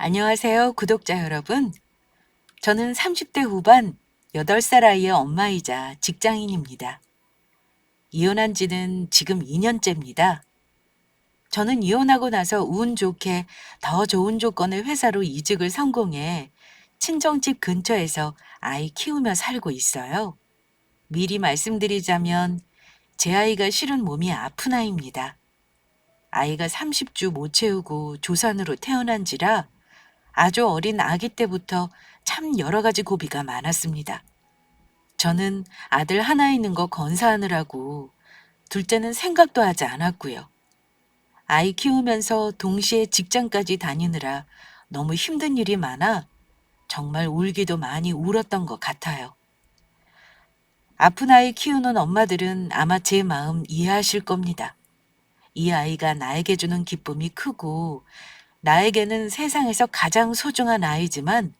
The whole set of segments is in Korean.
안녕하세요, 구독자 여러분. 저는 30대 후반 8살 아이의 엄마이자 직장인입니다. 이혼한 지는 지금 2년째입니다. 저는 이혼하고 나서 운 좋게 더 좋은 조건의 회사로 이직을 성공해 친정집 근처에서 아이 키우며 살고 있어요. 미리 말씀드리자면 제 아이가 실은 몸이 아픈 아이입니다. 아이가 30주 못 채우고 조산으로 태어난지라 아주 어린 아기 때부터 참 여러 가지 고비가 많았습니다. 저는 아들 하나 있는 거 건사하느라고 둘째는 생각도 하지 않았고요. 아이 키우면서 동시에 직장까지 다니느라 너무 힘든 일이 많아 정말 울기도 많이 울었던 것 같아요. 아픈 아이 키우는 엄마들은 아마 제 마음 이해하실 겁니다. 이 아이가 나에게 주는 기쁨이 크고 나에게는 세상에서 가장 소중한 아이지만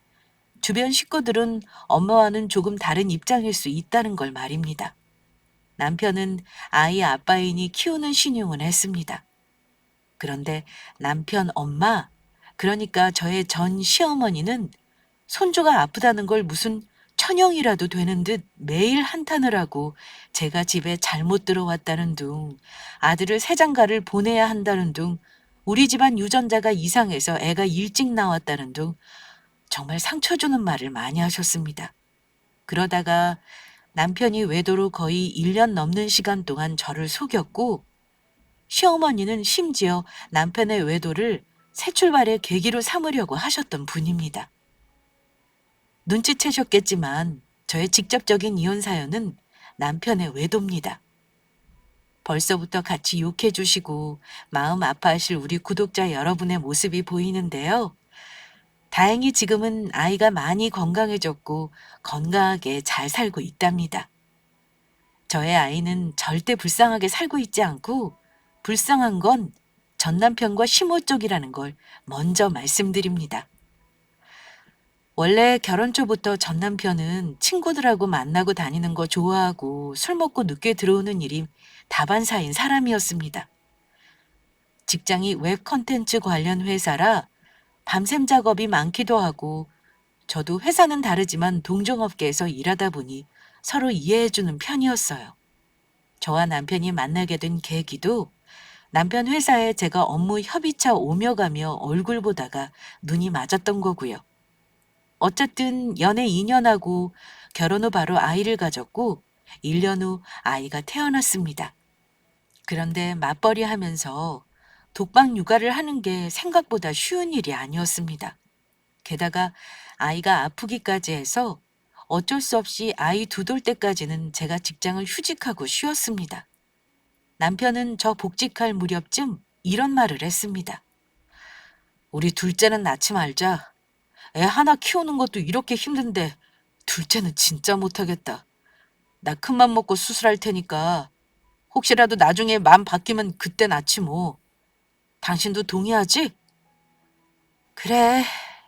주변 식구들은 엄마와는 조금 다른 입장일 수 있다는 걸 말입니다. 남편은 아이 아빠이니 키우는 신용은 했습니다. 그런데 남편 엄마, 그러니까 저의 전 시어머니는 손주가 아프다는 걸 무슨 천형이라도 되는 듯 매일 한탄을 하고 제가 집에 잘못 들어왔다는 둥, 아들을 새장가를 보내야 한다는 둥, 우리 집안 유전자가 이상해서 애가 일찍 나왔다는 둥, 정말 상처 주는 말을 많이 하셨습니다. 그러다가 남편이 외도로 거의 1년 넘는 시간 동안 저를 속였고 시어머니는 심지어 남편의 외도를 새 출발의 계기로 삼으려고 하셨던 분입니다. 눈치채셨겠지만 저의 직접적인 이혼 사연은 남편의 외도입니다. 벌써부터 같이 욕해 주시고 마음 아파하실 우리 구독자 여러분의 모습이 보이는데요. 다행히 지금은 아이가 많이 건강해졌고 건강하게 잘 살고 있답니다. 저의 아이는 절대 불쌍하게 살고 있지 않고 불쌍한 건 전 남편과 시모 쪽이라는 걸 먼저 말씀드립니다. 원래 결혼 초부터 전 남편은 친구들하고 만나고 다니는 거 좋아하고 술 먹고 늦게 들어오는 일이 다반사인 사람이었습니다. 직장이 웹 컨텐츠 관련 회사라 밤샘 작업이 많기도 하고 저도 회사는 다르지만 동종업계에서 일하다 보니 서로 이해해주는 편이었어요. 저와 남편이 만나게 된 계기도 남편 회사에 제가 업무 협의차 오며 가며 얼굴 보다가 눈이 맞았던 거고요. 어쨌든 연애 2년하고 결혼 후 바로 아이를 가졌고 1년 후 아이가 태어났습니다. 그런데 맞벌이 하면서 독박 육아를 하는 게 생각보다 쉬운 일이 아니었습니다. 게다가 아이가 아프기까지 해서 어쩔 수 없이 아이 두 돌 때까지는 제가 직장을 휴직하고 쉬었습니다. 남편은 저 복직할 무렵쯤 이런 말을 했습니다. 우리 둘째는 낳지 말자. 애 하나 키우는 것도 이렇게 힘든데 둘째는 진짜 못하겠다. 나 큰맘 먹고 수술할 테니까 혹시라도 나중에 마음 바뀌면 그때 낳지 뭐. 당신도 동의하지? 그래,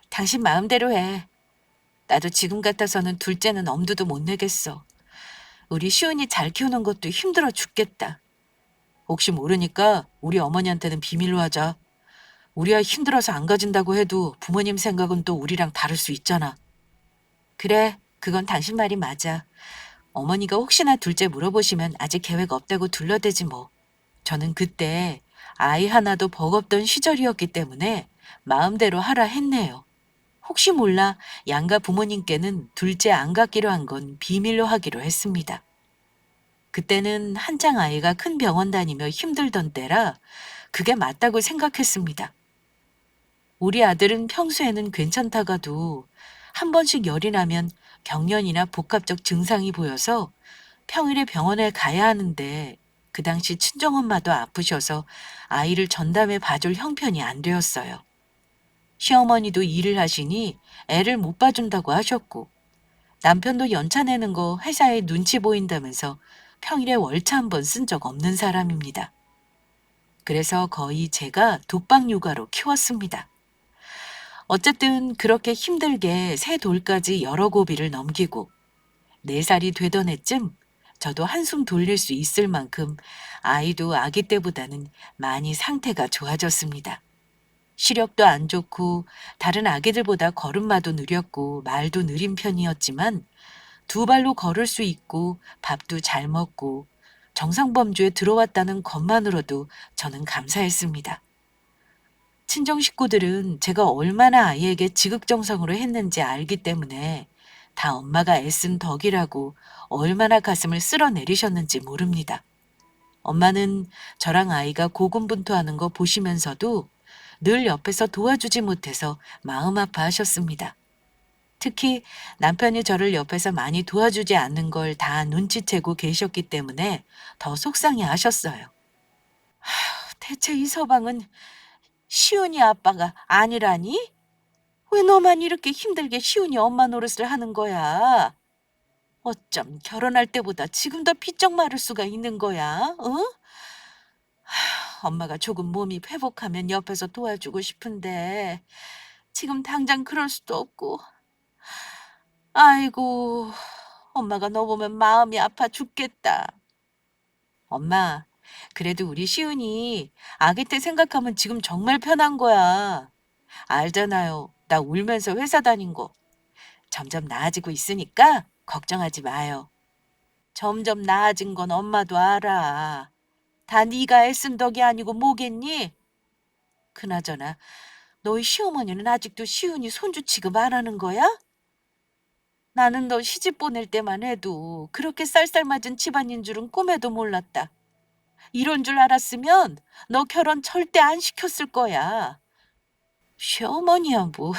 당신 마음대로 해. 나도 지금 같아서는 둘째는 엄두도 못 내겠어. 우리 시은이 잘 키우는 것도 힘들어 죽겠다. 혹시 모르니까 우리 어머니한테는 비밀로 하자. 우리 아이 힘들어서 안 가진다고 해도 부모님 생각은 또 우리랑 다를 수 있잖아. 그래, 그건 당신 말이 맞아. 어머니가 혹시나 둘째 물어보시면 아직 계획 없다고 둘러대지 뭐. 저는 그때 아이 하나도 버겁던 시절이었기 때문에 마음대로 하라 했네요. 혹시 몰라 양가 부모님께는 둘째 안 갖기로 한 건 비밀로 하기로 했습니다. 그때는 한창 아이가 큰 병원 다니며 힘들던 때라 그게 맞다고 생각했습니다. 우리 아들은 평소에는 괜찮다가도 한 번씩 열이 나면 경련이나 복합적 증상이 보여서 평일에 병원에 가야 하는데 그 당시 친정엄마도 아프셔서 아이를 전담해 봐줄 형편이 안 되었어요. 시어머니도 일을 하시니 애를 못 봐준다고 하셨고 남편도 연차 내는 거 회사에 눈치 보인다면서 평일에 월차 한 번 쓴 적 없는 사람입니다. 그래서 거의 제가 독박 육아로 키웠습니다. 어쨌든 그렇게 힘들게 새 돌까지 여러 고비를 넘기고 4살이 되던 해쯤 저도 한숨 돌릴 수 있을 만큼 아이도 아기 때보다는 많이 상태가 좋아졌습니다. 시력도 안 좋고 다른 아기들보다 걸음마도 느렸고 말도 느린 편이었지만 두 발로 걸을 수 있고 밥도 잘 먹고 정상범주에 들어왔다는 것만으로도 저는 감사했습니다. 친정 식구들은 제가 얼마나 아이에게 지극정성으로 했는지 알기 때문에 다 엄마가 애쓴 덕이라고 얼마나 가슴을 쓸어내리셨는지 모릅니다. 엄마는 저랑 아이가 고군분투하는 거 보시면서도 늘 옆에서 도와주지 못해서 마음 아파하셨습니다. 특히 남편이 저를 옆에서 많이 도와주지 않는 걸 다 눈치채고 계셨기 때문에 더 속상해 하셨어요. 대체 이 서방은 시은이 아빠가 아니라니? 왜 너만 이렇게 힘들게 시은이 엄마 노릇을 하는 거야? 어쩜 결혼할 때보다 지금 더 비쩍 마를 수가 있는 거야? 어? 엄마가 조금 몸이 회복하면 옆에서 도와주고 싶은데 지금 당장 그럴 수도 없고. 아이고, 엄마가 너 보면 마음이 아파 죽겠다. 엄마, 그래도 우리 시은이 아기 때 생각하면 지금 정말 편한 거야. 알잖아요. 나 울면서 회사 다닌 거. 점점 나아지고 있으니까 걱정하지 마요. 점점 나아진 건 엄마도 알아. 다 네가 애쓴 덕이 아니고 뭐겠니? 그나저나 너희 시어머니는 아직도 시은이 손주 취급 안 하는 거야? 나는 너 시집 보낼 때만 해도 그렇게 쌀쌀맞은 집안인 줄은 꿈에도 몰랐다. 이런 줄 알았으면 너 결혼 절대 안 시켰을 거야. 시어머니야 뭐.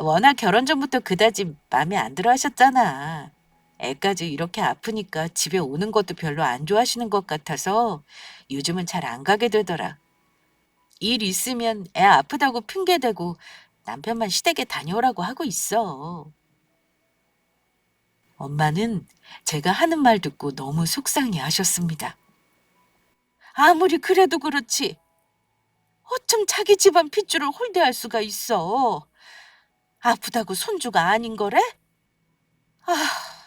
워낙 결혼 전부터 그다지 맘에 안 들어 하셨잖아. 애까지 이렇게 아프니까 집에 오는 것도 별로 안 좋아하시는 것 같아서 요즘은 잘 안 가게 되더라. 일 있으면 애 아프다고 핑계대고 남편만 시댁에 다녀오라고 하고 있어. 엄마는 제가 하는 말 듣고 너무 속상해 하셨습니다. 아무리 그래도 그렇지. 어쩜 자기 집안 핏줄을 홀대할 수가 있어. 아프다고 손주가 아닌 거래? 아,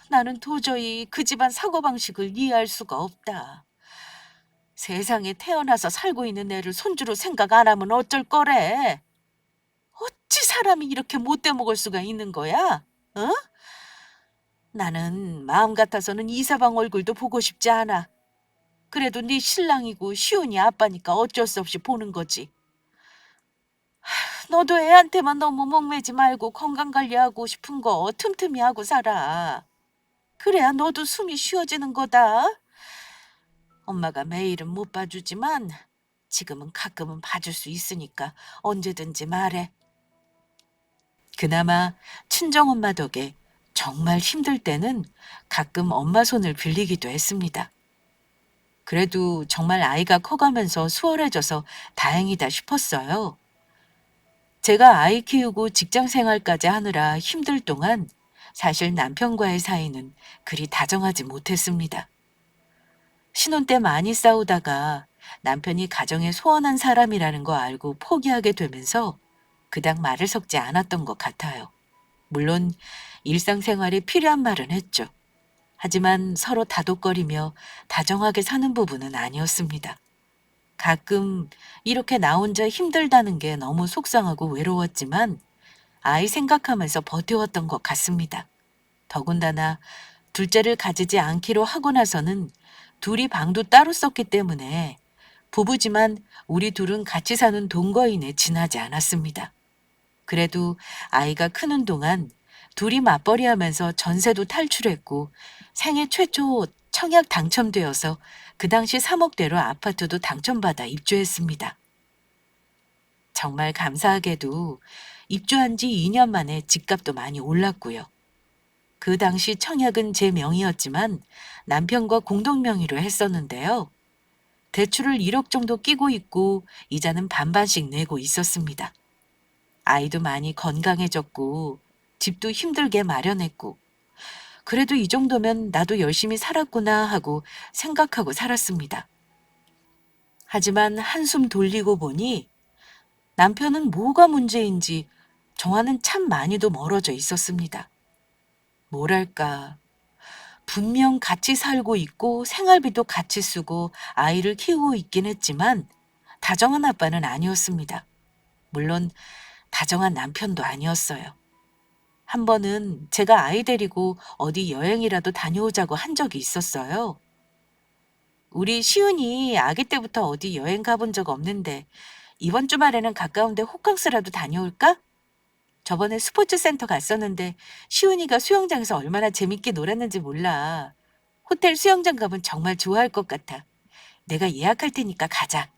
나는 도저히 그 집안 사고방식을 이해할 수가 없다. 세상에 태어나서 살고 있는 애를 손주로 생각 안 하면 어쩔 거래? 어찌 사람이 이렇게 못돼 먹을 수가 있는 거야? 어? 나는 마음 같아서는 이사방 얼굴도 보고 싶지 않아. 그래도 네 신랑이고 시온이 아빠니까 어쩔 수 없이 보는 거지. 너도 애한테만 너무 목매지 말고 건강 관리하고 싶은 거 틈틈이 하고 살아. 그래야 너도 숨이 쉬어지는 거다. 엄마가 매일은 못 봐주지만 지금은 가끔은 봐줄 수 있으니까 언제든지 말해. 그나마 친정엄마 덕에 정말 힘들 때는 가끔 엄마 손을 빌리기도 했습니다. 그래도 정말 아이가 커가면서 수월해져서 다행이다 싶었어요. 제가 아이 키우고 직장 생활까지 하느라 힘들 동안 사실 남편과의 사이는 그리 다정하지 못했습니다. 신혼 때 많이 싸우다가 남편이 가정에 소원한 사람이라는 거 알고 포기하게 되면서 그닥 말을 섞지 않았던 것 같아요. 물론 일상생활에 필요한 말은 했죠. 하지만 서로 다독거리며 다정하게 사는 부분은 아니었습니다. 가끔 이렇게 나 혼자 힘들다는 게 너무 속상하고 외로웠지만 아이 생각하면서 버텨왔던 것 같습니다. 더군다나 둘째를 가지지 않기로 하고 나서는 둘이 방도 따로 썼기 때문에 부부지만 우리 둘은 같이 사는 동거인에 지나지 않았습니다. 그래도 아이가 크는 동안 둘이 맞벌이하면서 전세도 탈출했고 생애 최초 청약 당첨되어서 그 당시 3억대로 아파트도 당첨받아 입주했습니다. 정말 감사하게도 입주한 지 2년 만에 집값도 많이 올랐고요. 그 당시 청약은 제 명의였지만 남편과 공동 명의로 했었는데요. 대출을 1억 정도 끼고 있고 이자는 반반씩 내고 있었습니다. 아이도 많이 건강해졌고 집도 힘들게 마련했고 그래도 이 정도면 나도 열심히 살았구나 하고 생각하고 살았습니다. 하지만 한숨 돌리고 보니 남편은 뭐가 문제인지 저와는 참 많이도 멀어져 있었습니다. 뭐랄까, 분명 같이 살고 있고 생활비도 같이 쓰고 아이를 키우고 있긴 했지만 다정한 아빠는 아니었습니다. 물론 다정한 남편도 아니었어요. 한 번은 제가 아이 데리고 어디 여행이라도 다녀오자고 한 적이 있었어요. 우리 시훈이 아기 때부터 어디 여행 가본 적 없는데 이번 주말에는 가까운데 호캉스라도 다녀올까? 저번에 스포츠 센터 갔었는데 시훈이가 수영장에서 얼마나 재밌게 놀았는지 몰라. 호텔 수영장 가면 정말 좋아할 것 같아. 내가 예약할 테니까 가자.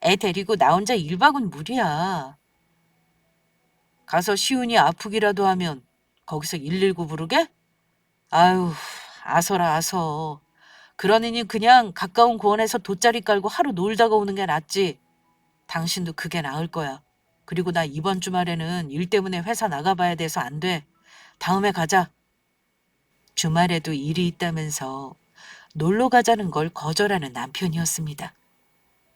애 데리고 나 혼자 1박은 무리야. 가서 시훈이 아프기라도 하면 거기서 119 부르게? 아유, 아서라 아서. 그러느니 그냥 가까운 공원에서 돗자리 깔고 하루 놀다가 오는 게 낫지. 당신도 그게 나을 거야. 그리고 나 이번 주말에는 일 때문에 회사 나가봐야 돼서 안 돼. 다음에 가자. 주말에도 일이 있다면서 놀러 가자는 걸 거절하는 남편이었습니다.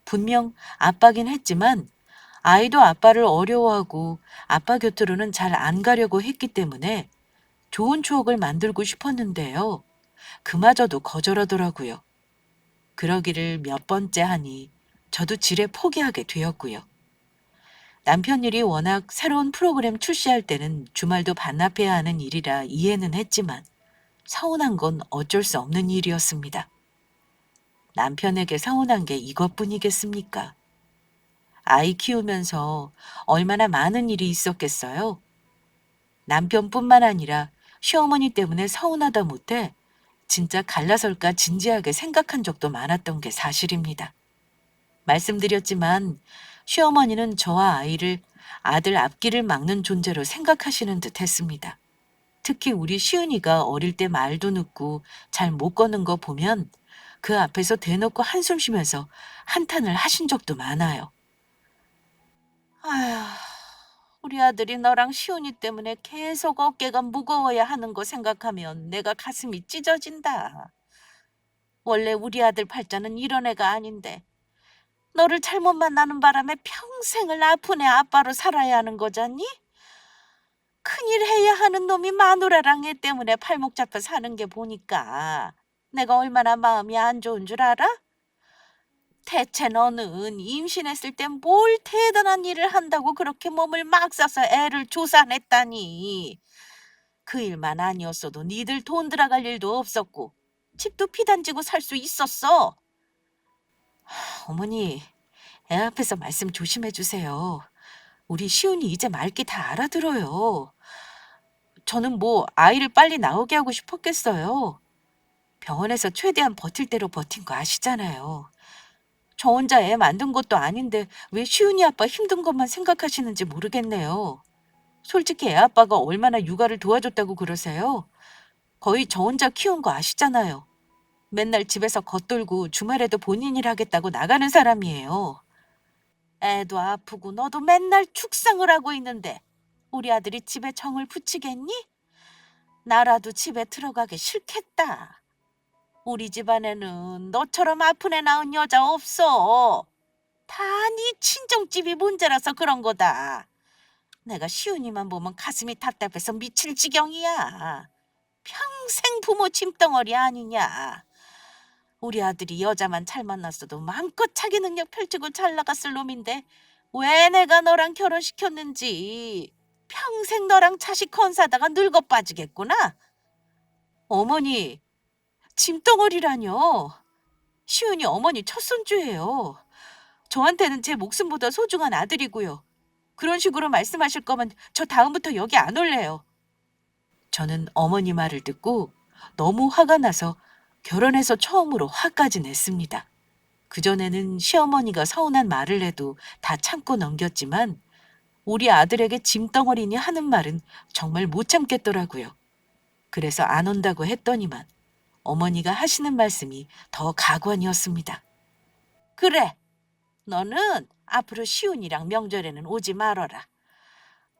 분명 아빠긴 했지만 아이도 아빠를 어려워하고 아빠 곁으로는 잘 안 가려고 했기 때문에 좋은 추억을 만들고 싶었는데요. 그마저도 거절하더라고요. 그러기를 몇 번째 하니 저도 지레 포기하게 되었고요. 남편 일이 워낙 새로운 프로그램 출시할 때는 주말도 반납해야 하는 일이라 이해는 했지만 서운한 건 어쩔 수 없는 일이었습니다. 남편에게 서운한 게 이것뿐이겠습니까? 아이 키우면서 얼마나 많은 일이 있었겠어요? 남편뿐만 아니라 시어머니 때문에 서운하다 못해 진짜 갈라설까 진지하게 생각한 적도 많았던 게 사실입니다. 말씀드렸지만 시어머니는 저와 아이를 아들 앞길을 막는 존재로 생각하시는 듯 했습니다. 특히 우리 시은이가 어릴 때 말도 늦고 잘 못 걷는 거 보면 그 앞에서 대놓고 한숨 쉬면서 한탄을 하신 적도 많아요. 아휴, 우리 아들이 너랑 시은이 때문에 계속 어깨가 무거워야 하는 거 생각하면 내가 가슴이 찢어진다. 원래 우리 아들 팔자는 이런 애가 아닌데 너를 잘못 만나는 바람에 평생을 아픈 애 아빠로 살아야 하는 거잖니? 큰일 해야 하는 놈이 마누라랑 애 때문에 팔목 잡혀 사는 게 보니까 내가 얼마나 마음이 안 좋은 줄 알아? 대체 너는 임신했을 땐 뭘 대단한 일을 한다고 그렇게 몸을 막 싸서 애를 조산했다니. 그 일만 아니었어도 니들 돈 들어갈 일도 없었고 집도 피단지고 살 수 있었어. 어머니, 애 앞에서 말씀 조심해 주세요. 우리 시훈이 이제 말귀 다 알아들어요. 저는 뭐 아이를 빨리 나오게 하고 싶었겠어요. 병원에서 최대한 버틸 대로 버틴 거 아시잖아요. 저 혼자 애 만든 것도 아닌데 왜 시훈이 아빠 힘든 것만 생각하시는지 모르겠네요. 솔직히 애 아빠가 얼마나 육아를 도와줬다고 그러세요? 거의 저 혼자 키운 거 아시잖아요. 맨날 집에서 겉돌고 주말에도 본인 일 하겠다고 나가는 사람이에요. 애도 아프고 너도 맨날 축상을 하고 있는데 우리 아들이 집에 정을 붙이겠니? 나라도 집에 들어가기 싫겠다. 우리 집안에는 너처럼 아픈 애 낳은 여자 없어. 다 네 친정집이 문제라서 그런 거다. 내가 시훈이만 보면 가슴이 답답해서 미칠 지경이야. 평생 부모 짐덩어리 아니냐. 우리 아들이 여자만 잘 만났어도 마음껏 자기 능력 펼치고 잘 나갔을 놈인데 왜 내가 너랑 결혼시켰는지 평생 너랑 자식 건사다가 늙어 빠지겠구나. 어머니, 짐덩어리라뇨. 시훈이 어머니 첫 손주예요. 저한테는 제 목숨보다 소중한 아들이고요. 그런 식으로 말씀하실 거면 저 다음부터 여기 안 올래요. 저는 어머니 말을 듣고 너무 화가 나서 결혼해서 처음으로 화까지 냈습니다. 그전에는 시어머니가 서운한 말을 해도 다 참고 넘겼지만 우리 아들에게 짐덩어리니 하는 말은 정말 못 참겠더라고요. 그래서 안 온다고 했더니만 어머니가 하시는 말씀이 더 가관이었습니다. 그래, 너는 앞으로 시훈이랑 명절에는 오지 말어라.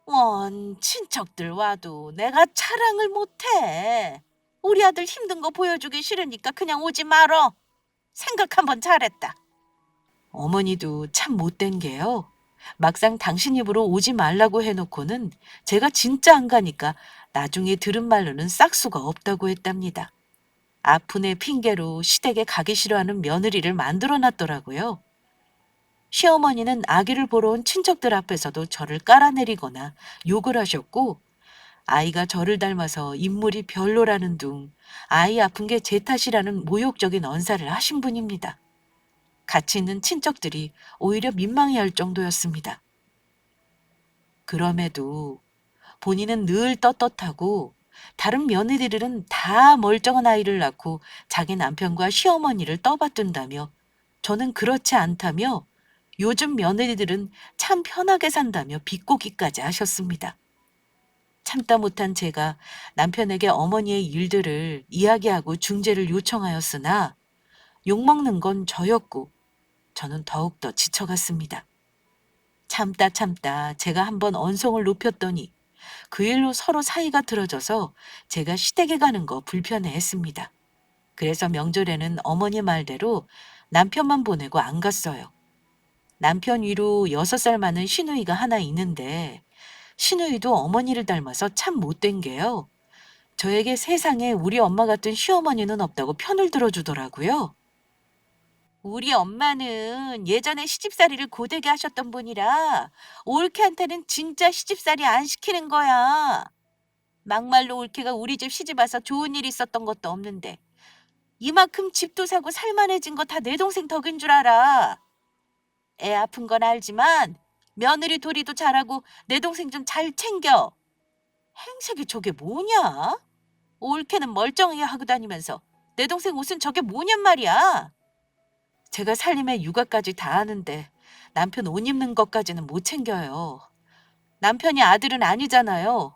원 친척들 와도 내가 자랑을 못해. 우리 아들 힘든 거 보여주기 싫으니까 그냥 오지 말어. 생각 한번 잘했다. 어머니도 참 못된 게요. 막상 당신 입으로 오지 말라고 해놓고는 제가 진짜 안 가니까 나중에 들은 말로는 싹수가 없다고 했답니다. 아픈 애 핑계로 시댁에 가기 싫어하는 며느리를 만들어 놨더라고요. 시어머니는 아기를 보러 온 친척들 앞에서도 저를 깔아내리거나 욕을 하셨고, 아이가 저를 닮아서 인물이 별로라는 둥, 아이 아픈 게 제 탓이라는 모욕적인 언사를 하신 분입니다. 같이 있는 친척들이 오히려 민망해할 정도였습니다. 그럼에도 본인은 늘 떳떳하고 다른 며느리들은 다 멀쩡한 아이를 낳고 자기 남편과 시어머니를 떠받든다며, 저는 그렇지 않다며 요즘 며느리들은 참 편하게 산다며 비꼬기까지 하셨습니다. 참다 못한 제가 남편에게 어머니의 일들을 이야기하고 중재를 요청하였으나 욕먹는 건 저였고, 저는 더욱더 지쳐갔습니다. 참다 제가 한번 언성을 높였더니 그 일로 서로 사이가 틀어져서 제가 시댁에 가는 거 불편해했습니다. 그래서 명절에는 어머니 말대로 남편만 보내고 안 갔어요. 남편 위로 6살 많은 시누이가 하나 있는데, 시누이도 어머니를 닮아서 참 못된 게요, 저에게 세상에 우리 엄마 같은 시어머니는 없다고 편을 들어주더라고요. 우리 엄마는 예전에 시집살이를 고되게 하셨던 분이라 올케한테는 진짜 시집살이 안 시키는 거야. 막말로 올케가 우리 집 시집 와서 좋은 일 있었던 것도 없는데 이만큼 집도 사고 살만해진 거 다 내 동생 덕인 줄 알아. 애 아픈 건 알지만 며느리 도리도 잘하고 내 동생 좀 잘 챙겨. 행색이 저게 뭐냐? 올케는 멀쩡하게 하고 다니면서 내 동생 옷은 저게 뭐냔 말이야. 제가 살림에 육아까지 다 하는데 남편 옷 입는 것까지는 못 챙겨요. 남편이 아들은 아니잖아요.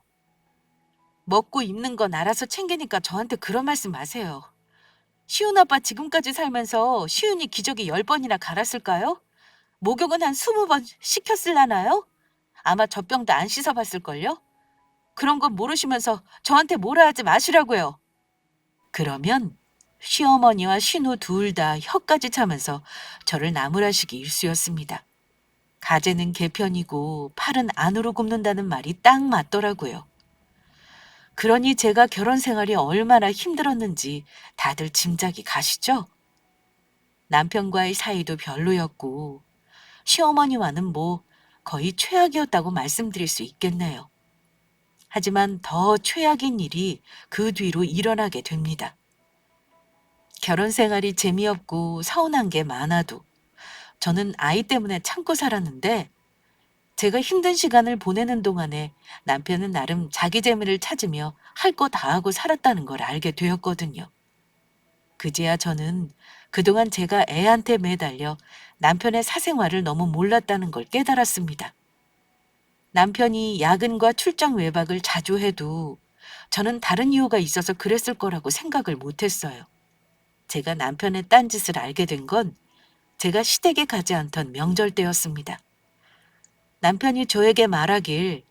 먹고 입는 건 알아서 챙기니까 저한테 그런 말씀 마세요. 시훈 아빠 지금까지 살면서 시훈이 기저귀 10번이나 갈았을까요? 목욕은 한 20번 시켰을라나요? 아마 젖병도 안 씻어봤을걸요? 그런 건 모르시면서 저한테 뭐라 하지 마시라고요. 그러면 시어머니와 신우 둘 다 혀까지 차면서 저를 나무라시기 일쑤였습니다. 가재는 개편이고 팔은 안으로 굽는다는 말이 딱 맞더라고요. 그러니 제가 결혼 생활이 얼마나 힘들었는지 다들 짐작이 가시죠? 남편과의 사이도 별로였고 시어머니와는 뭐 거의 최악이었다고 말씀드릴 수 있겠네요. 하지만 더 최악인 일이 그 뒤로 일어나게 됩니다. 결혼 생활이 재미없고 서운한 게 많아도 저는 아이 때문에 참고 살았는데, 제가 힘든 시간을 보내는 동안에 남편은 나름 자기 재미를 찾으며 할 거 다 하고 살았다는 걸 알게 되었거든요. 그제야 저는 그동안 제가 애한테 매달려 남편의 사생활을 너무 몰랐다는 걸 깨달았습니다. 남편이 야근과 출장 외박을 자주 해도 저는 다른 이유가 있어서 그랬을 거라고 생각을 못했어요. 제가 남편의 딴짓을 알게 된 건 제가 시댁에 가지 않던 명절 때였습니다. 남편이 저에게 말하길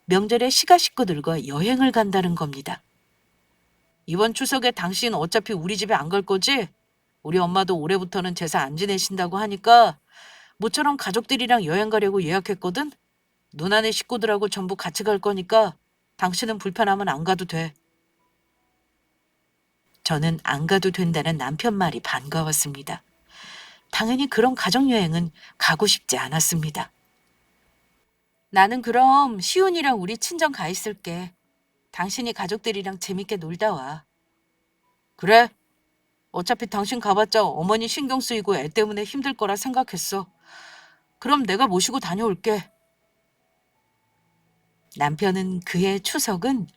명절에 시가 식구들과 여행을 간다는 겁니다. 이번 추석에 당신 어차피 우리 집에 안 갈 거지? 우리 엄마도 올해부터는 제사 안 지내신다고 하니까 모처럼 가족들이랑 여행 가려고 예약했거든? 누나네 식구들하고 전부 같이 갈 거니까 당신은 불편하면 안 가도 돼. 저는 안 가도 된다는 남편 말이 반가웠습니다. 당연히 그런 가족여행은 가고 싶지 않았습니다. 나는 그럼 시훈이랑 우리 친정 가 있을게. 당신이 가족들이랑 재밌게 놀다 와. 그래? 어차피 당신 가봤자 어머니 신경 쓰이고 애 때문에 힘들 거라 생각했어. 그럼 내가 모시고 다녀올게. 남편은 그해 추석은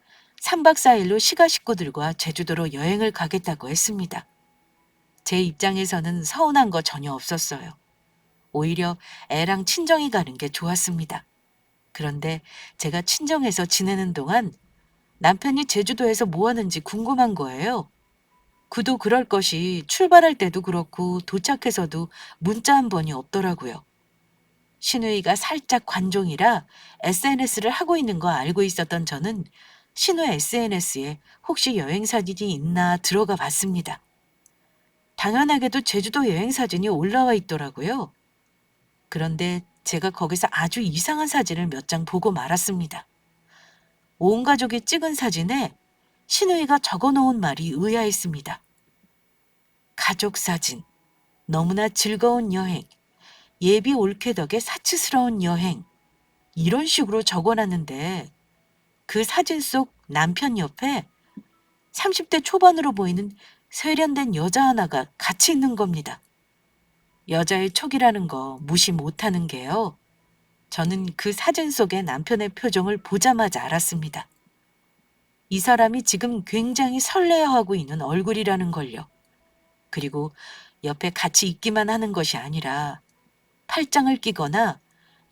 3박 4일로 시가 식구들과 제주도로 여행을 가겠다고 했습니다. 제 입장에서는 서운한 거 전혀 없었어요. 오히려 애랑 친정이 가는 게 좋았습니다. 그런데 제가 친정에서 지내는 동안 남편이 제주도에서 뭐 하는지 궁금한 거예요. 그도 그럴 것이 출발할 때도 그렇고 도착해서도 문자 한 번이 없더라고요. 신우이가 살짝 관종이라 SNS를 하고 있는 거 알고 있었던 저는 신우 SNS에 혹시 여행 사진이 있나 들어가 봤습니다. 당연하게도 제주도 여행 사진이 올라와 있더라고요. 그런데 제가 거기서 아주 이상한 사진을 몇 장 보고 말았습니다. 온 가족이 찍은 사진에 신우이가 적어놓은 말이 의아했습니다. 가족 사진, 너무나 즐거운 여행, 예비 올케 덕에 사치스러운 여행 이런 식으로 적어놨는데 그 사진 속 남편 옆에 30대 초반으로 보이는 세련된 여자 하나가 같이 있는 겁니다. 여자의 촉이라는 거 무시 못하는 게요. 저는 그 사진 속의 남편의 표정을 보자마자 알았습니다. 이 사람이 지금 굉장히 설레어하고 있는 얼굴이라는 걸요. 그리고 옆에 같이 있기만 하는 것이 아니라 팔짱을 끼거나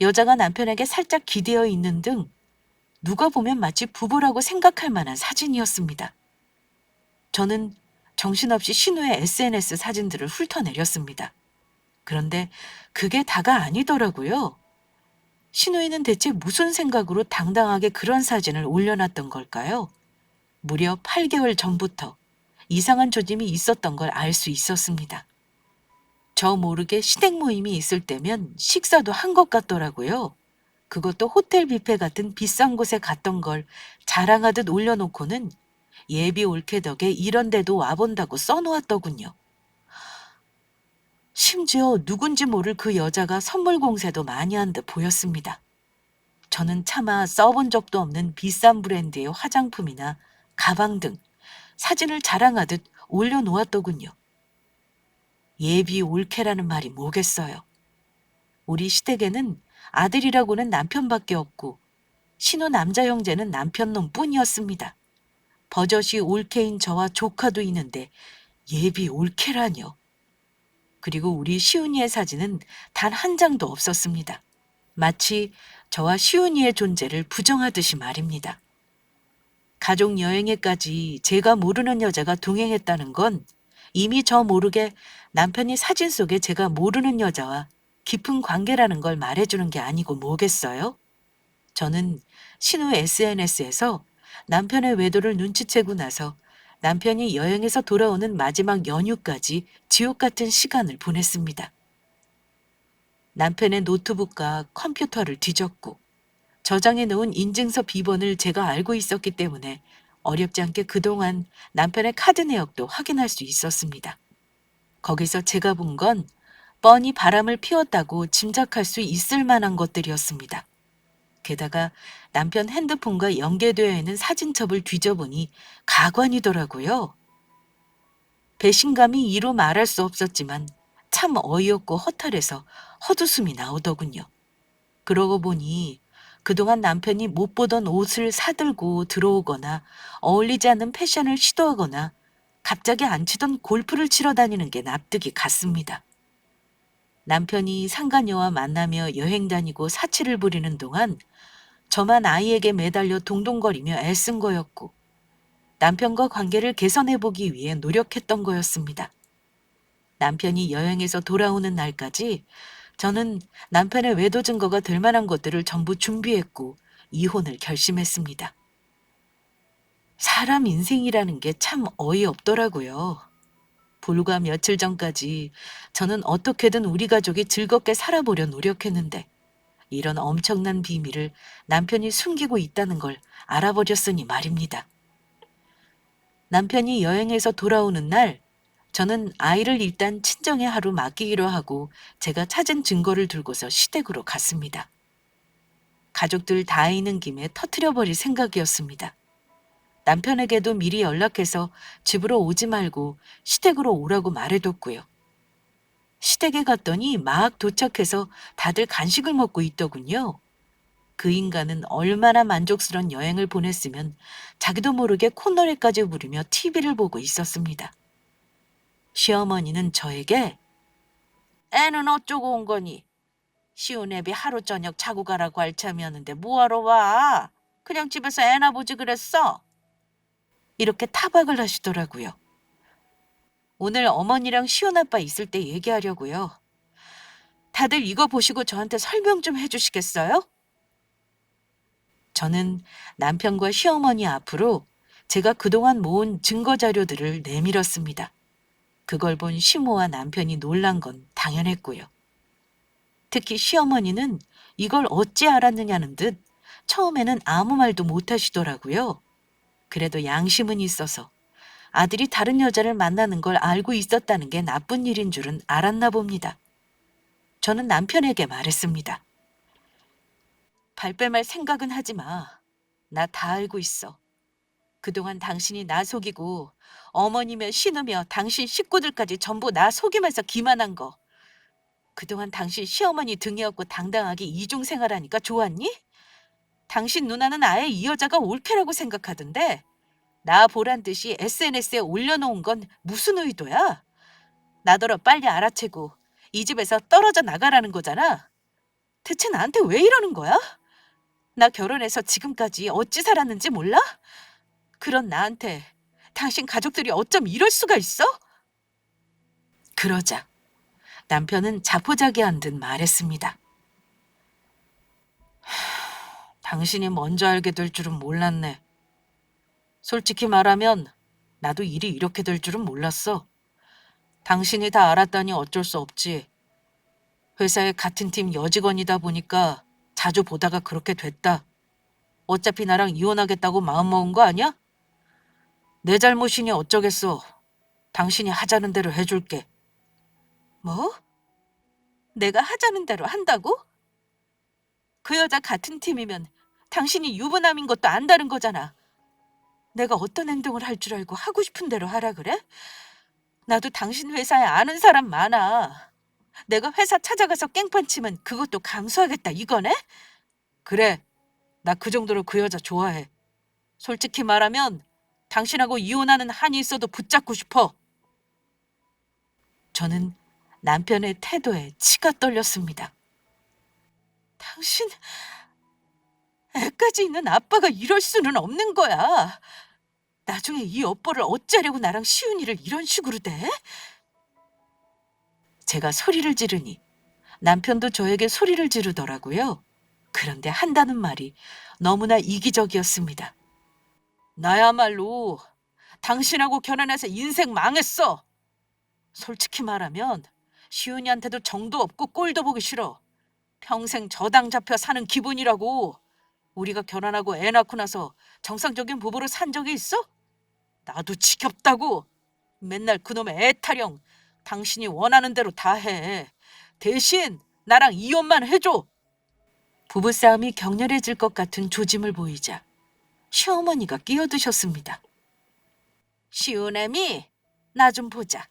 여자가 남편에게 살짝 기대어 있는 등 누가 보면 마치 부부라고 생각할 만한 사진이었습니다. 저는 정신없이 신우의 SNS 사진들을 훑어내렸습니다. 그런데 그게 다가 아니더라고요. 신우이는 대체 무슨 생각으로 당당하게 그런 사진을 올려놨던 걸까요? 무려 8개월 전부터 이상한 조짐이 있었던 걸 알 수 있었습니다. 저 모르게 시댁 모임이 있을 때면 식사도 한 것 같더라고요. 그것도 호텔 뷔페 같은 비싼 곳에 갔던 걸 자랑하듯 올려놓고는 예비 올케 덕에 이런 데도 와본다고 써놓았더군요. 심지어 누군지 모를 그 여자가 선물 공세도 많이 한 듯 보였습니다. 저는 차마 써본 적도 없는 비싼 브랜드의 화장품이나 가방 등 사진을 자랑하듯 올려놓았더군요. 예비 올케라는 말이 뭐겠어요. 우리 시댁에는 아들이라고는 남편밖에 없고 신우 남자 형제는 남편놈 뿐이었습니다. 버젓이 올케인 저와 조카도 있는데 예비 올케라뇨. 그리고 우리 시훈이의 사진은 단 한 장도 없었습니다. 마치 저와 시훈이의 존재를 부정하듯이 말입니다. 가족 여행에까지 제가 모르는 여자가 동행했다는 건 이미 저 모르게 남편이 사진 속에 제가 모르는 여자와 깊은 관계라는 걸 말해주는 게 아니고 뭐겠어요? 저는 신우 SNS에서 남편의 외도를 눈치채고 나서 남편이 여행에서 돌아오는 마지막 연휴까지 지옥 같은 시간을 보냈습니다. 남편의 노트북과 컴퓨터를 뒤졌고 저장해 놓은 인증서 비번을 제가 알고 있었기 때문에 어렵지 않게 그동안 남편의 카드 내역도 확인할 수 있었습니다. 거기서 제가 본 건 뻔히 바람을 피웠다고 짐작할 수 있을 만한 것들이었습니다. 게다가 남편 핸드폰과 연계되어 있는 사진첩을 뒤져보니 가관이더라고요. 배신감이 이루 말할 수 없었지만 참 어이없고 허탈해서 헛웃음이 나오더군요. 그러고 보니 그동안 남편이 못 보던 옷을 사들고 들어오거나 어울리지 않는 패션을 시도하거나 갑자기 안 치던 골프를 치러 다니는 게 납득이 갔습니다. 남편이 상간녀와 만나며 여행 다니고 사치를 부리는 동안 저만 아이에게 매달려 동동거리며 애쓴 거였고 남편과 관계를 개선해보기 위해 노력했던 거였습니다. 남편이 여행에서 돌아오는 날까지 저는 남편의 외도 증거가 될 만한 것들을 전부 준비했고 이혼을 결심했습니다. 사람 인생이라는 게 참 어이없더라고요. 불과 며칠 전까지 저는 어떻게든 우리 가족이 즐겁게 살아보려 노력했는데 이런 엄청난 비밀을 남편이 숨기고 있다는 걸 알아버렸으니 말입니다. 남편이 여행에서 돌아오는 날 저는 아이를 일단 친정에 하루 맡기기로 하고 제가 찾은 증거를 들고서 시댁으로 갔습니다. 가족들 다 있는 김에 터트려버릴 생각이었습니다. 남편에게도 미리 연락해서 집으로 오지 말고 시댁으로 오라고 말해뒀고요. 시댁에 갔더니 막 도착해서 다들 간식을 먹고 있더군요. 그 인간은 얼마나 만족스러운 여행을 보냈으면 자기도 모르게 콧노래까지 부르며 TV를 보고 있었습니다. 시어머니는 저에게 애는 어쩌고 온 거니? 시우네비 하루 저녁 자고 가라고 할 참이었는데 뭐하러 와? 그냥 집에서 애나 보지 그랬어? 이렇게 타박을 하시더라고요. 오늘 어머니랑 시훈아빠 있을 때 얘기하려고요. 다들 이거 보시고 저한테 설명 좀 해주시겠어요? 저는 남편과 시어머니 앞으로 제가 그동안 모은 증거 자료들을 내밀었습니다. 그걸 본 시모와 남편이 놀란 건 당연했고요. 특히 시어머니는 이걸 어찌 알았느냐는 듯 처음에는 아무 말도 못 하시더라고요. 그래도 양심은 있어서 아들이 다른 여자를 만나는 걸 알고 있었다는 게 나쁜 일인 줄은 알았나 봅니다. 저는 남편에게 말했습니다. 발뺌할 생각은 하지 마. 나 다 알고 있어. 그동안 당신이 나 속이고 어머니며 신우며 당신 식구들까지 전부 나 속이면서 기만한 거. 그동안 당신 시어머니 등에 업고 당당하게 이중생활하니까 좋았니? 당신 누나는 아예 이 여자가 옳게라고 생각하던데 나 보란 듯이 SNS에 올려놓은 건 무슨 의도야? 나더러 빨리 알아채고 이 집에서 떨어져 나가라는 거잖아. 대체 나한테 왜 이러는 거야? 나 결혼해서 지금까지 어찌 살았는지 몰라? 그런 나한테 당신 가족들이 어쩜 이럴 수가 있어? 그러자 남편은 자포자기한 듯 말했습니다. 당신이 먼저 알게 될 줄은 몰랐네. 솔직히 말하면 나도 일이 이렇게 될 줄은 몰랐어. 당신이 다 알았다니 어쩔 수 없지. 회사의 같은 팀 여직원이다 보니까 자주 보다가 그렇게 됐다. 어차피 나랑 이혼하겠다고 마음먹은 거 아니야? 내 잘못이니 어쩌겠어. 당신이 하자는 대로 해줄게. 뭐? 내가 하자는 대로 한다고? 그 여자 같은 팀이면 당신이 유부남인 것도 안다는 거잖아. 내가 어떤 행동을 할 줄 알고 하고 싶은 대로 하라 그래? 나도 당신 회사에 아는 사람 많아. 내가 회사 찾아가서 깽판 치면 그것도 감수하겠다 이거네? 그래, 나 그 정도로 그 여자 좋아해. 솔직히 말하면 당신하고 이혼하는 한이 있어도 붙잡고 싶어. 저는 남편의 태도에 치가 떨렸습니다. 당신, 애까지 있는 아빠가 이럴 수는 없는 거야. 나중에 이 여보를 어쩌려고 나랑 시은이를 이런 식으로 대? 제가 소리를 지르니 남편도 저에게 소리를 지르더라고요. 그런데 한다는 말이 너무나 이기적이었습니다. 나야말로 당신하고 결혼해서 인생 망했어. 솔직히 말하면 시은이한테도 정도 없고 꼴도 보기 싫어. 평생 저당 잡혀 사는 기분이라고. 우리가 결혼하고 애 낳고 나서 정상적인 부부로 산 적이 있어? 나도 지겹다고. 맨날 그놈의 애 타령 당신이 원하는 대로 다 해. 대신 나랑 이혼만 해줘. 부부싸움이 격렬해질 것 같은 조짐을 보이자 시어머니가 끼어드셨습니다. 시은애미, 나 좀 보자.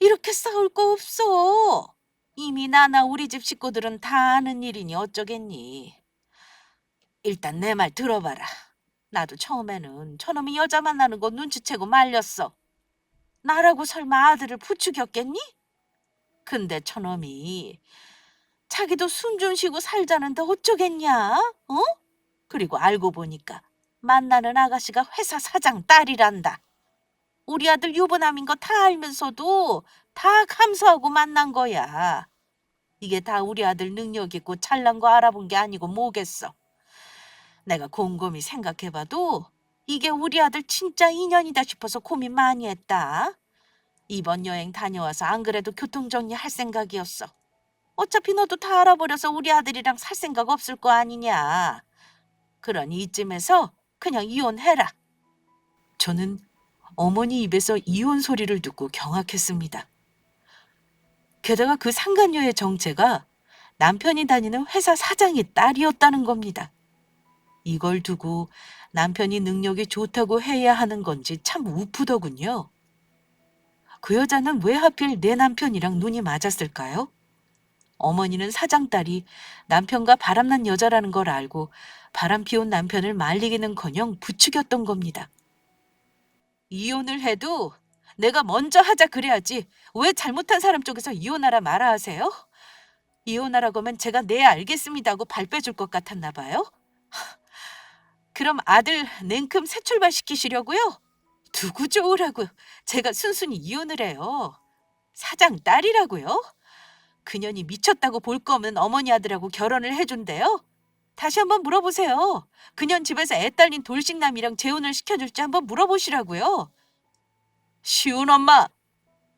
이렇게 싸울 거 없어. 이미 나나 우리 집 식구들은 다 아는 일이니 어쩌겠니. 일단 내 말 들어봐라. 나도 처음에는 저놈이 여자 만나는 거 눈치채고 말렸어. 나라고 설마 아들을 부추겼겠니? 근데 저놈이 자기도 숨 좀 쉬고 살자는데 어쩌겠냐? 어? 그리고 알고 보니까 만나는 아가씨가 회사 사장 딸이란다. 우리 아들 유부남인 거 다 알면서도 다 감수하고 만난 거야. 이게 다 우리 아들 능력 있고 잘난 거 알아본 게 아니고 뭐겠어. 내가 곰곰이 생각해봐도 이게 우리 아들 진짜 인연이다 싶어서 고민 많이 했다. 이번 여행 다녀와서 안 그래도 교통정리 할 생각이었어. 어차피 너도 다 알아버려서 우리 아들이랑 살 생각 없을 거 아니냐. 그러니 이쯤에서 그냥 이혼해라. 저는 어머니 입에서 이혼 소리를 듣고 경악했습니다. 게다가 그 상간녀의 정체가 남편이 다니는 회사 사장의 딸이었다는 겁니다. 이걸 두고 남편이 능력이 좋다고 해야 하는 건지 참 우프더군요. 그 여자는 왜 하필 내 남편이랑 눈이 맞았을까요? 어머니는 사장 딸이 남편과 바람난 여자라는 걸 알고 바람 피운 남편을 말리기는커녕 부추겼던 겁니다. 이혼을 해도 내가 먼저 하자 그래야지 왜 잘못한 사람 쪽에서 이혼하라 말아 하세요? 이혼하라고 하면 제가 네 알겠습니다 하고 발 빼줄 것 같았나 봐요. 그럼 아들 냉큼 새 출발시키시려고요? 누구 좋으라고 제가 순순히 이혼을 해요. 사장 딸이라고요? 그년이 미쳤다고 볼 거면 어머니 아들하고 결혼을 해준대요. 다시 한번 물어보세요. 그년 집에서 애 딸린 돌싱남이랑 재혼을 시켜줄지 한번 물어보시라고요. 시은 엄마,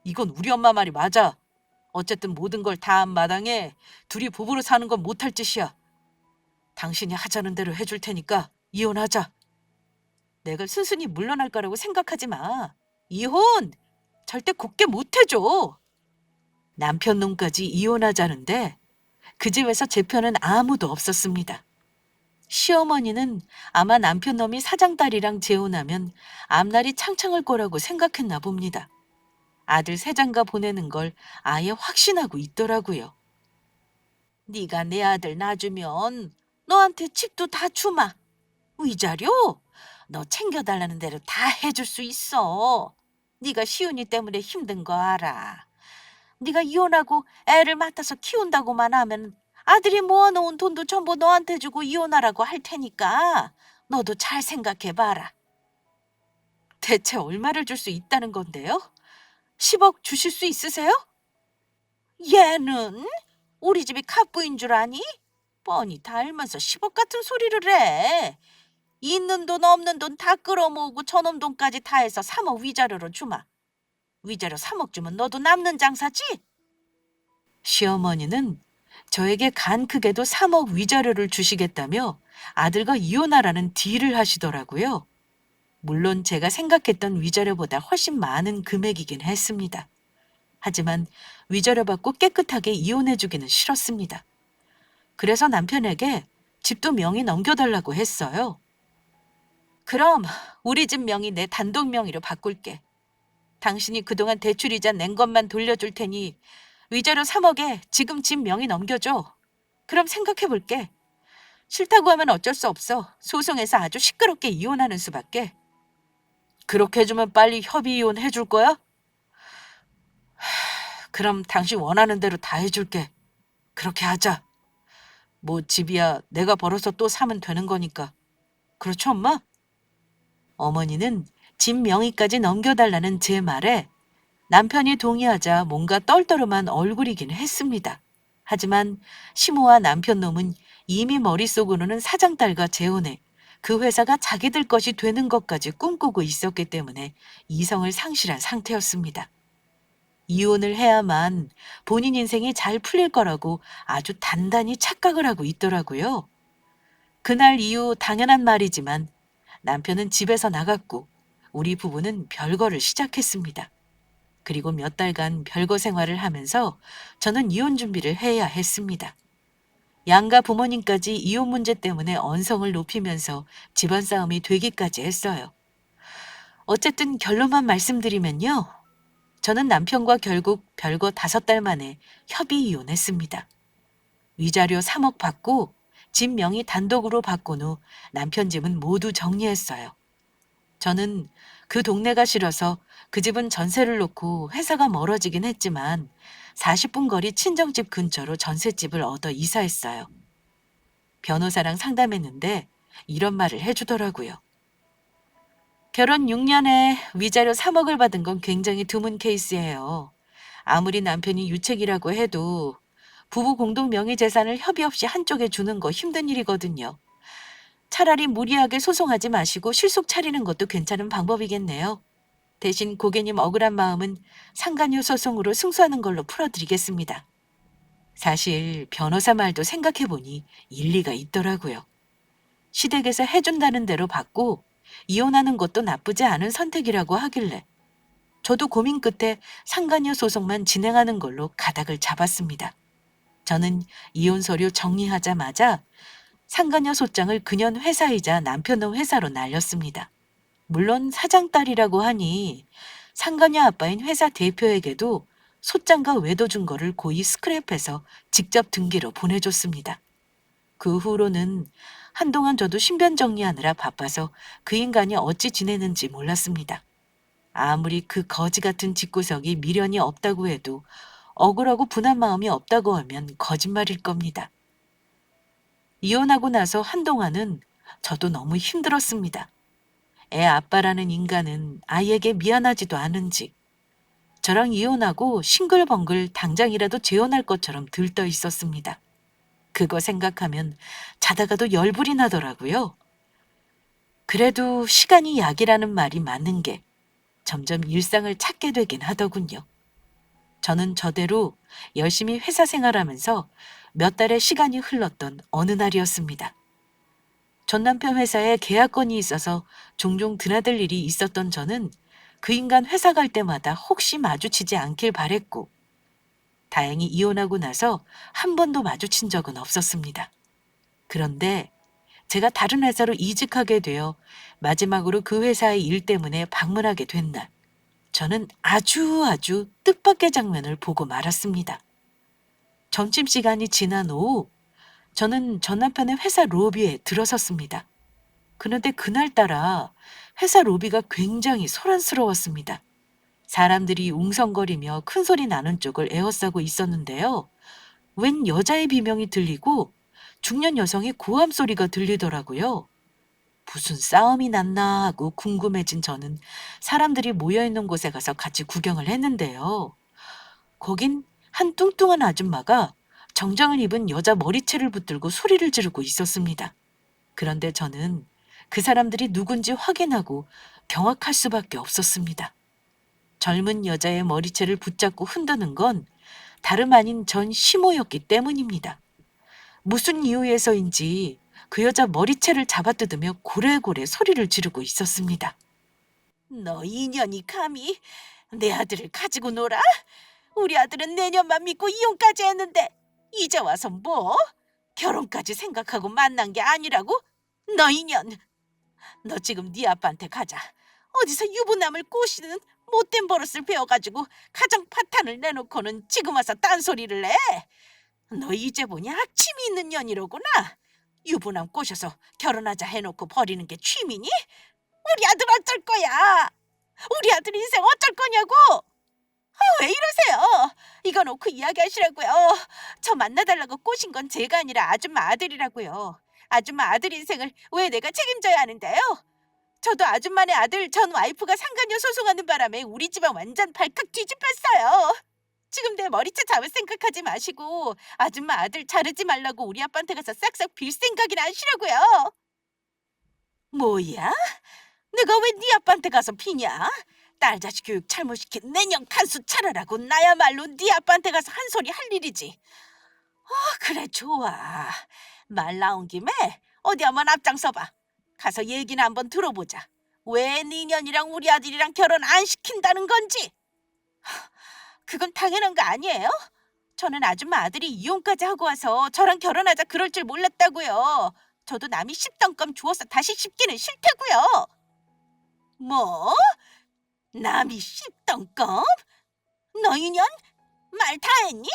이건 우리 엄마 말이 맞아. 어쨌든 모든 걸 다 한 마당에 둘이 부부로 사는 건 못할 짓이야. 당신이 하자는 대로 해줄 테니까 이혼하자. 내가 순순히 물러날 거라고 생각하지 마. 이혼 절대 곱게 못 해줘. 남편 놈까지 이혼하자는데 그 집에서 제 편은 아무도 없었습니다. 시어머니는 아마 남편 놈이 사장딸이랑 재혼하면 앞날이 창창할 거라고 생각했나 봅니다. 아들 세장가 보내는 걸 아예 확신하고 있더라고요. 네가 내 아들 낳아주면 너한테 집도 다 주마. 위자료? 너 챙겨달라는 대로 다 해줄 수 있어. 네가 시은이 때문에 힘든 거 알아. 네가 이혼하고 애를 맡아서 키운다고만 하면 아들이 모아놓은 돈도 전부 너한테 주고 이혼하라고 할 테니까 너도 잘 생각해봐라. 대체 얼마를 줄 수 있다는 건데요? 10억 주실 수 있으세요? 얘는 우리 집이 갑부인 줄 아니? 뻔히 다 알면서 10억 같은 소리를 해. 있는 돈 없는 돈 다 끌어모으고 저놈 돈까지 다 해서 3억 위자료로 주마. 위자료 3억 주면 너도 남는 장사지? 시어머니는 저에게 간 크게도 3억 위자료를 주시겠다며 아들과 이혼하라는 딜을 하시더라고요. 물론 제가 생각했던 위자료보다 훨씬 많은 금액이긴 했습니다. 하지만 위자료 받고 깨끗하게 이혼해주기는 싫었습니다. 그래서 남편에게 집도 명의 넘겨달라고 했어요. 그럼 우리 집 명의 내 단독 명의로 바꿀게. 당신이 그동안 대출이자 낸 것만 돌려줄 테니 위자료 3억에 지금 집 명의 넘겨줘. 그럼 생각해볼게. 싫다고 하면 어쩔 수 없어. 소송에서 아주 시끄럽게 이혼하는 수밖에. 그렇게 해주면 빨리 협의 이혼 해줄 거야? 그럼 당신 원하는 대로 다 해줄게. 그렇게 하자. 뭐 집이야 내가 벌어서 또 사면 되는 거니까. 그렇죠, 엄마? 어머니는 집 명의까지 넘겨달라는 제 말에 남편이 동의하자 뭔가 떨떠름한 얼굴이긴 했습니다. 하지만 시모와 남편 놈은 이미 머릿속으로는 사장딸과 재혼해 그 회사가 자기들 것이 되는 것까지 꿈꾸고 있었기 때문에 이성을 상실한 상태였습니다. 이혼을 해야만 본인 인생이 잘 풀릴 거라고 아주 단단히 착각을 하고 있더라고요. 그날 이후 당연한 말이지만 남편은 집에서 나갔고 우리 부부는 별거를 시작했습니다. 그리고 몇 달간 별거 생활을 하면서 저는 이혼 준비를 해야 했습니다. 양가 부모님까지 이혼 문제 때문에 언성을 높이면서 집안 싸움이 되기까지 했어요. 어쨌든 결론만 말씀드리면요. 저는 남편과 결국 별거 5달 만에 협의 이혼했습니다. 위자료 3억 받고 집 명의 단독으로 바꾼 후 남편 집은 모두 정리했어요. 저는 그 동네가 싫어서 그 집은 전세를 놓고 회사가 멀어지긴 했지만 40분 거리 친정집 근처로 전셋집을 얻어 이사했어요. 변호사랑 상담했는데 이런 말을 해주더라고요. 결혼 6년에 위자료 3억을 받은 건 굉장히 드문 케이스예요. 아무리 남편이 유책이라고 해도 부부 공동 명의 재산을 협의 없이 한쪽에 주는 거 힘든 일이거든요. 차라리 무리하게 소송하지 마시고 실속 차리는 것도 괜찮은 방법이겠네요. 대신 고객님 억울한 마음은 상간녀 소송으로 승소하는 걸로 풀어드리겠습니다. 사실 변호사 말도 생각해보니 일리가 있더라고요. 시댁에서 해준다는 대로 받고 이혼하는 것도 나쁘지 않은 선택이라고 하길래 저도 고민 끝에 상간녀 소송만 진행하는 걸로 가닥을 잡았습니다. 저는 이혼 서류 정리하자마자 상간녀 소장을 그년 회사이자 남편의 회사로 날렸습니다. 물론 사장딸이라고 하니 상간녀 아빠인 회사 대표에게도 소장과 외도 증거를 고이 스크랩해서 직접 등기로 보내줬습니다. 그 후로는 한동안 저도 신변 정리하느라 바빠서 그 인간이 어찌 지내는지 몰랐습니다. 아무리 그 거지 같은 집구석이 미련이 없다고 해도 억울하고 분한 마음이 없다고 하면 거짓말일 겁니다. 이혼하고 나서 한동안은 저도 너무 힘들었습니다. 애 아빠라는 인간은 아이에게 미안하지도 않은지 저랑 이혼하고 싱글벙글 당장이라도 재혼할 것처럼 들떠 있었습니다. 그거 생각하면 자다가도 열불이 나더라고요. 그래도 시간이 약이라는 말이 맞는 게 점점 일상을 찾게 되긴 하더군요. 저는 저대로 열심히 회사 생활하면서 몇 달의 시간이 흘렀던 어느 날이었습니다. 전 남편 회사에 계약건이 있어서 종종 드나들 일이 있었던 저는 그 인간 회사 갈 때마다 혹시 마주치지 않길 바랬고 다행히 이혼하고 나서 한 번도 마주친 적은 없었습니다. 그런데 제가 다른 회사로 이직하게 되어 마지막으로 그 회사의 일 때문에 방문하게 된 날, 저는 아주 뜻밖의 장면을 보고 말았습니다. 점심시간이 지난 오후, 저는 전 남편의 회사 로비에 들어섰습니다. 그런데 그날따라 회사 로비가 굉장히 소란스러웠습니다. 사람들이 웅성거리며 큰 소리 나는 쪽을 에워싸고 있었는데요. 웬 여자의 비명이 들리고 중년 여성의 고함 소리가 들리더라고요. 무슨 싸움이 났나 하고 궁금해진 저는 사람들이 모여있는 곳에 가서 같이 구경을 했는데요. 거긴 한 뚱뚱한 아줌마가 정장을 입은 여자 머리채를 붙들고 소리를 지르고 있었습니다. 그런데 저는 그 사람들이 누군지 확인하고 경악할 수밖에 없었습니다. 젊은 여자의 머리채를 붙잡고 흔드는 건 다름 아닌 전 시모였기 때문입니다. 무슨 이유에서인지 그 여자 머리채를 잡아뜯으며 고래고래 소리를 지르고 있었습니다. 너 이년이 감히 내 아들을 가지고 놀아? 우리 아들은 내년만 믿고 이혼까지 했는데 이제 와서 뭐? 결혼까지 생각하고 만난 게 아니라고? 너 이년! 너 지금 네 아빠한테 가자. 어디서 유부남을 꼬시는 못된 버릇을 배워가지고 가정 파탄을 내놓고는 지금 와서 딴소리를 해. 너 이제 보니 악취미 있는 년이로구나. 유부남 꼬셔서 결혼하자 해놓고 버리는 게 취미니? 우리 아들 어쩔 거야? 우리 아들 인생 어쩔 거냐고? 왜 이러세요? 이거 놓고 이야기하시라고요. 저 만나달라고 꼬신 건 제가 아니라 아줌마 아들이라고요. 아줌마 아들 인생을 왜 내가 책임져야 하는데요? 저도 아줌마네 아들 전 와이프가 상간녀 소송하는 바람에 우리 집안 완전 발칵 뒤집혔어요. 지금 내 머리채 잡을 생각하지 마시고 아줌마 아들 자르지 말라고 우리 아빠한테 가서 싹싹 빌 생각이나 하시라고요. 뭐야? 내가 왜 네 아빠한테 가서 피냐? 딸 자식 교육 잘못시킨 내년 간수 차려라고 나야말로 네 아빠한테 가서 한 소리 할 일이지. 그래 좋아. 말 나온 김에 어디 한번 앞장서봐. 가서 얘기나 한번 들어보자. 왜 네 년이랑 우리 아들이랑 결혼 안 시킨다는 건지. 그건 당연한 거 아니에요? 저는 아줌마 아들이 이혼까지 하고 와서 저랑 결혼하자 그럴 줄 몰랐다고요. 저도 남이 씹던 껌 주워서 다시 씹기는 싫다고요. 뭐? 남이 씹던 껌? 너 이년 말 다 했니?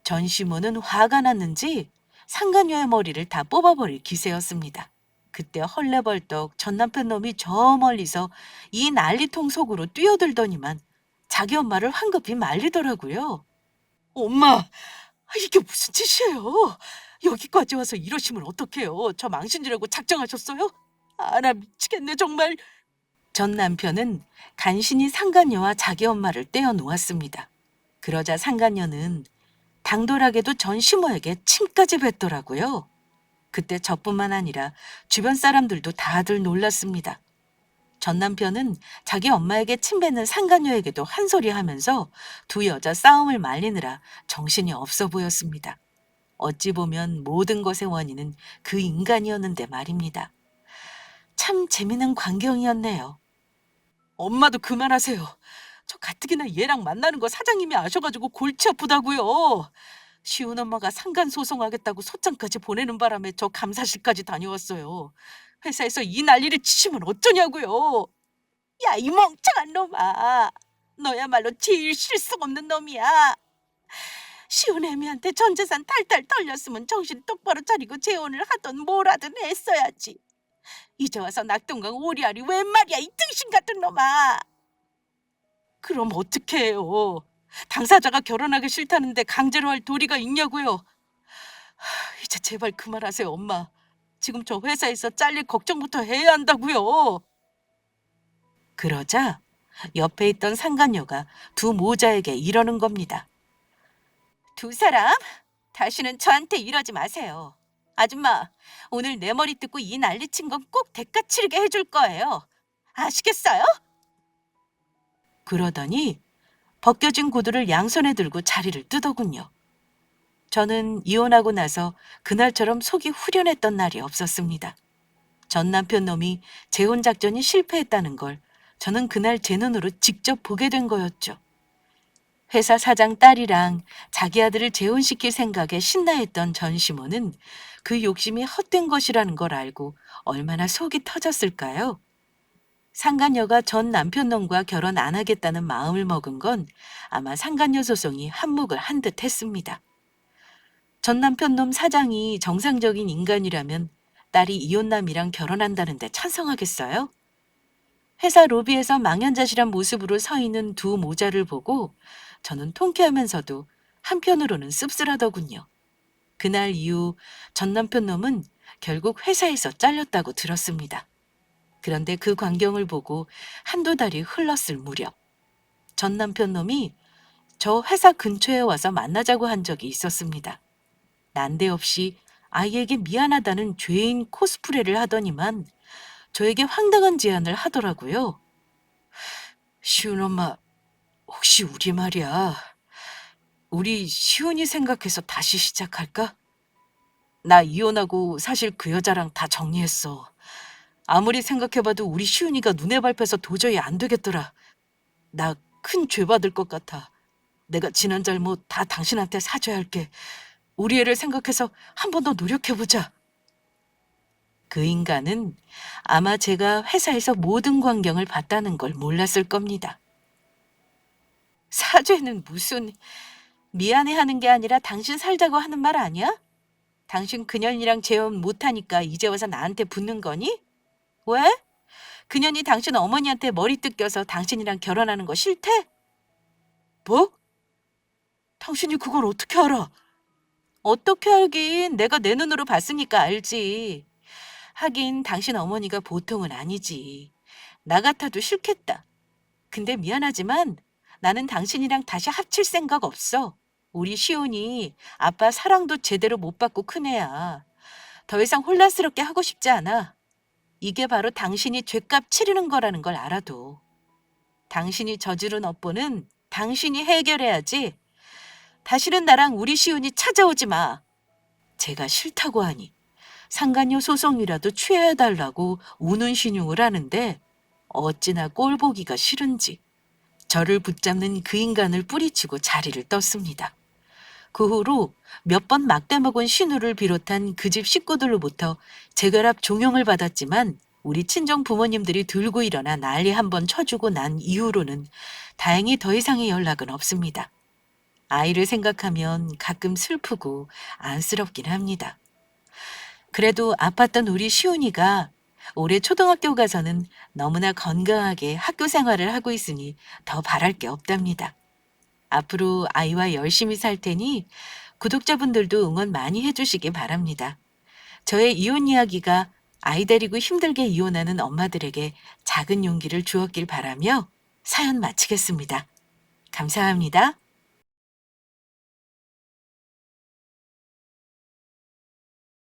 전 시모는 화가 났는지 상간녀의 머리를 다 뽑아버릴 기세였습니다. 그때 헐레벌떡 전 남편 놈이 저 멀리서 이 난리통 속으로 뛰어들더니만 자기 엄마를 황급히 말리더라고요. 엄마, 이게 무슨 짓이에요? 여기까지 와서 이러시면 어떡해요? 저 망신주려고 작정하셨어요? 아, 나 미치겠네 정말. 전 남편은 간신히 상간녀와 자기 엄마를 떼어놓았습니다. 그러자 상간녀는 당돌하게도 전 시모에게 침까지 뱉더라고요. 그때 저뿐만 아니라 주변 사람들도 다들 놀랐습니다. 전 남편은 자기 엄마에게 침뱉는 상간녀에게도 한 소리 하면서 두 여자 싸움을 말리느라 정신이 없어 보였습니다. 어찌 보면 모든 것의 원인은 그 인간이었는데 말입니다. 참 재미있는 광경이었네요. 엄마도 그만하세요. 저 가뜩이나 얘랑 만나는 거 사장님이 아셔가지고 골치 아프다고요. 시훈 엄마가 상간 소송하겠다고 소장까지 보내는 바람에 저 감사실까지 다녀왔어요. 회사에서 이 난리를 치시면 어쩌냐고요. 야, 이 멍청한 놈아. 너야말로 제일 실속 없는 놈이야. 시훈 애미한테 전 재산 탈탈 털렸으면 정신 똑바로 차리고 재혼을 하던 뭘 하든 했어야지. 이제 와서 낙동강 오리알이 웬 말이야, 이 등신 같은 놈아. 그럼 어떻게 해요? 당사자가 결혼하기 싫다는데 강제로 할 도리가 있냐고요. 이제 제발 그만하세요, 엄마. 지금 저 회사에서 잘릴 걱정부터 해야 한다고요. 그러자 옆에 있던 상간녀가 두 모자에게 이러는 겁니다. 두 사람, 다시는 저한테 이러지 마세요. 아줌마, 오늘 내 머리 뜯고 이 난리친 건 꼭 대가 치르게 해줄 거예요. 아시겠어요? 그러더니 벗겨진 구두를 양손에 들고 자리를 뜨더군요. 저는 이혼하고 나서 그날처럼 속이 후련했던 날이 없었습니다. 전 남편 놈이 재혼 작전이 실패했다는 걸 저는 그날 제 눈으로 직접 보게 된 거였죠. 회사 사장 딸이랑 자기 아들을 재혼시킬 생각에 신나했던 전시모는 그 욕심이 헛된 것이라는 걸 알고 얼마나 속이 터졌을까요? 상간녀가 전 남편 놈과 결혼 안 하겠다는 마음을 먹은 건 아마 상간녀 소송이 한몫을 한 듯 했습니다. 전 남편 놈 사장이 정상적인 인간이라면 딸이 이혼남이랑 결혼한다는데 찬성하겠어요? 회사 로비에서 망연자실한 모습으로 서 있는 두 모자를 보고 저는 통쾌하면서도 한편으로는 씁쓸하더군요. 그날 이후 전 남편 놈은 결국 회사에서 잘렸다고 들었습니다. 그런데 그 광경을 보고 한두 달이 흘렀을 무렵 전 남편 놈이 저 회사 근처에 와서 만나자고 한 적이 있었습니다. 난데없이 아이에게 미안하다는 죄인 코스프레를 하더니만 저에게 황당한 제안을 하더라고요. 시훈 엄마, 혹시 우리 말이야. 우리 시훈이 생각해서 다시 시작할까? 나 이혼하고 사실 그 여자랑 다 정리했어. 아무리 생각해봐도 우리 시훈이가 눈에 밟혀서 도저히 안 되겠더라. 나 큰 죄 받을 것 같아. 내가 지난 잘못 다 당신한테 사죄 할게. 우리 애를 생각해서 한 번 더 노력해보자. 그 인간은 아마 제가 회사에서 모든 광경을 봤다는 걸 몰랐을 겁니다. 사죄는 무슨, 미안해하는 게 아니라 당신 살자고 하는 말 아니야? 당신 그년이랑 재혼 못하니까 이제 와서 나한테 붙는 거니? 왜? 그년이 당신 어머니한테 머리 뜯겨서 당신이랑 결혼하는 거 싫대? 뭐? 당신이 그걸 어떻게 알아? 어떻게 알긴, 내가 내 눈으로 봤으니까 알지. 하긴 당신 어머니가 보통은 아니지. 나 같아도 싫겠다. 근데 미안하지만 나는 당신이랑 다시 합칠 생각 없어. 우리 시온이 아빠 사랑도 제대로 못 받고 큰 애야. 더 이상 혼란스럽게 하고 싶지 않아. 이게 바로 당신이 죗값 치르는 거라는 걸 알아도. 당신이 저지른 업보는 당신이 해결해야지. 다시는 나랑 우리 시온이 찾아오지 마. 제가 싫다고 하니 상간녀 소송이라도 취해달라고 우는 신용을 하는데 어찌나 꼴보기가 싫은지 저를 붙잡는 그 인간을 뿌리치고 자리를 떴습니다. 그 후로 몇 번 막대먹은 신우를 비롯한 그 집 식구들로부터 재결합 종용을 받았지만 우리 친정 부모님들이 들고 일어나 난리 한번 쳐주고 난 이후로는 다행히 더 이상의 연락은 없습니다. 아이를 생각하면 가끔 슬프고 안쓰럽긴 합니다. 그래도 아팠던 우리 시훈이가 올해 초등학교 가서는 너무나 건강하게 학교 생활을 하고 있으니 더 바랄 게 없답니다. 앞으로 아이와 열심히 살 테니 구독자분들도 응원 많이 해주시기 바랍니다. 저의 이혼 이야기가 아이 데리고 힘들게 이혼하는 엄마들에게 작은 용기를 주었길 바라며 사연 마치겠습니다. 감사합니다.